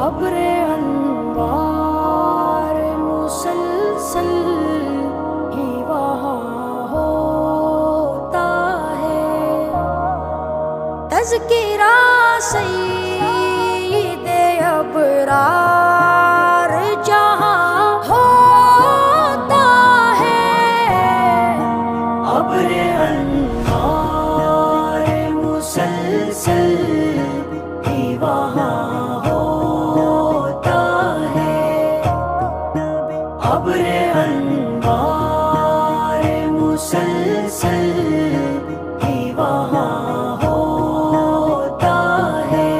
ابر انوار مسلسل ہی وہاں ہوتا ہے، تذکرہ سید ابرار جہاں ہوتا ہے، ابر انوار مسلسل ہی وہاں ہوتا ہے، ابر انوار مسلسل ہی وہاں ہوتا ہے،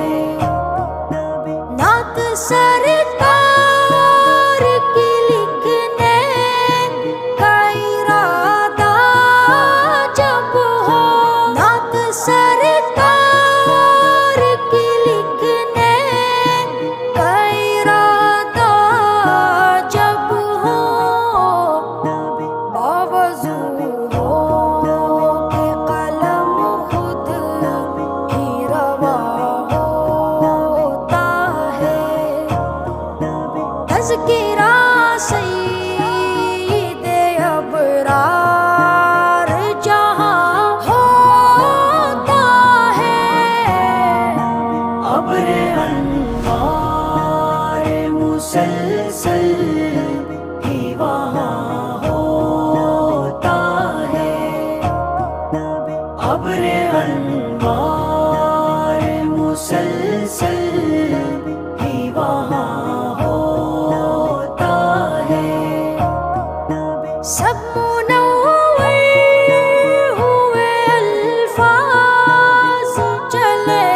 نعت سرکار کی لکھنے کا ارادہ جب ہو، نعت سرکار کی لکھنے کا ارادہ جب ہو، باوضو ہو کہ قلم خود ہی روا ہوتا ہے، تذکرہ سید ابرار جہاں ہوتا ہے، ابر انوار مسلسل ہی وہاں ہوتا ہے، ابر انوار مسلسل ہی وہاں ہوتا ہے، سب منور ہوئے الفاظ چلے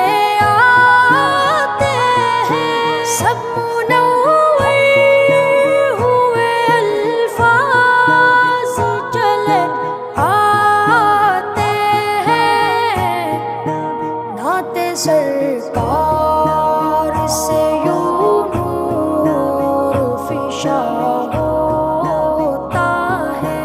آتے ہیں، سب منور ہوئے الفاظ چلے آتے ہیں، نعت سرکار سے یوں نور فشاں ہوتا ہے،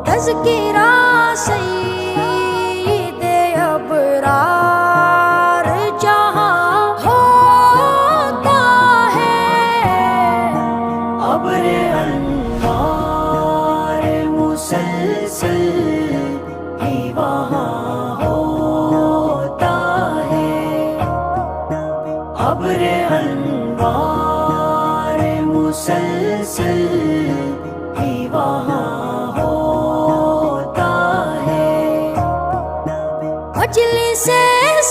تذکرہ سید ابرار جہاں ہوتا ہے، ابر انوار مسلسل ہی وہاں ہوتا ہے، ابر انوار مسلسل ہی وہاں ہوتا ہے، مجلس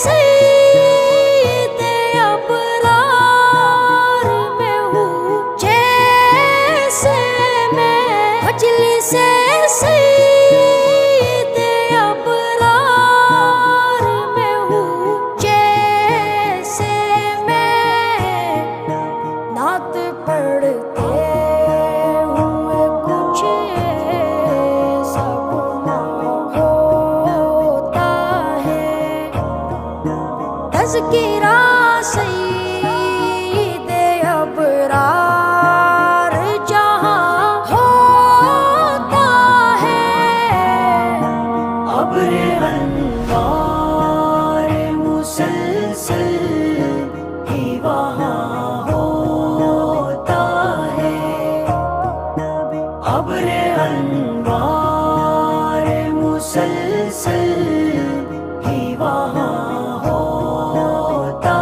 سید ابرار میں ہوں جیسے میں، مجلس سید ابرار میں ہوں جیسے میں، نعت پڑھتے ہوئے کچھ ایسا گمان ہوتا ہے، تذکرہ سید ابرار جہاں ہوتا ہے، ابر انوار مسلسل ہی وہاں ہوتا ہے، ابر انوار مسلسل ہی وہاں ہوتا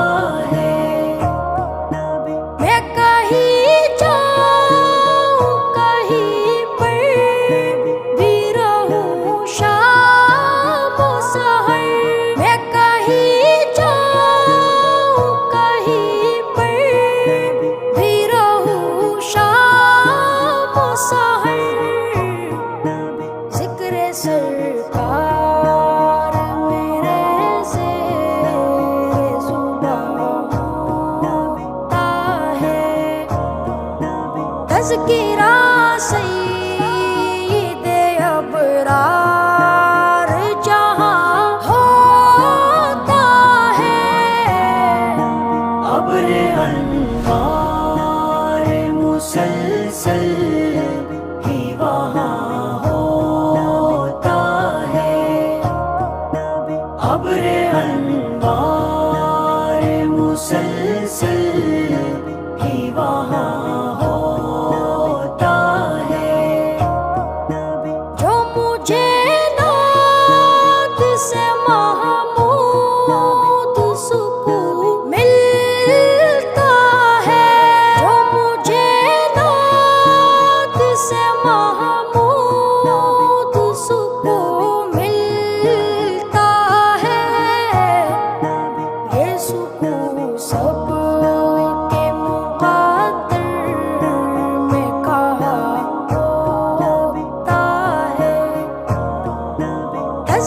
ہے، میں کہیں جاؤں کہیں پر بھی رہوں شام و سحر، میں کہیں جاؤں کہیں پر بھی رہوں شام و سحر، ذکر سرکار میرے زیر زبان ہوتا ہے، تذکرہ سید ابرار جہاں ہوتا ہے، ابر انوار مسلسل ہی وہاں ہوتا ہے، ابر انوار مسلسل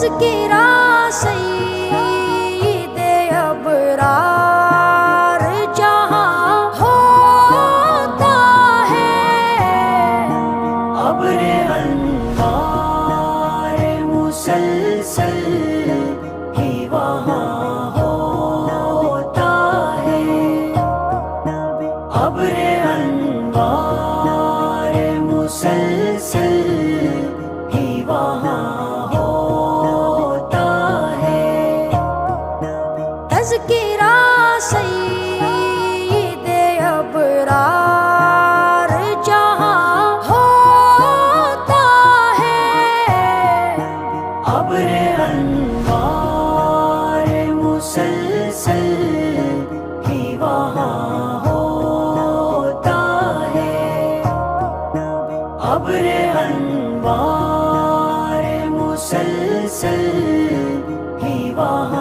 تذکرہ سید ابرار جہاں ہوتا ہے، ابر انوار مسلسل ہی وہاں ہوتا ہے، ابر انوار مسلسل ہی وہاں ہوتا ہے، تذکرہ سید ابرار جہاں ہوتا ہے، ابر انوار مسلسل ہی وہاں ہوتا ہے، ابر انوار مسلسل ہی وہاں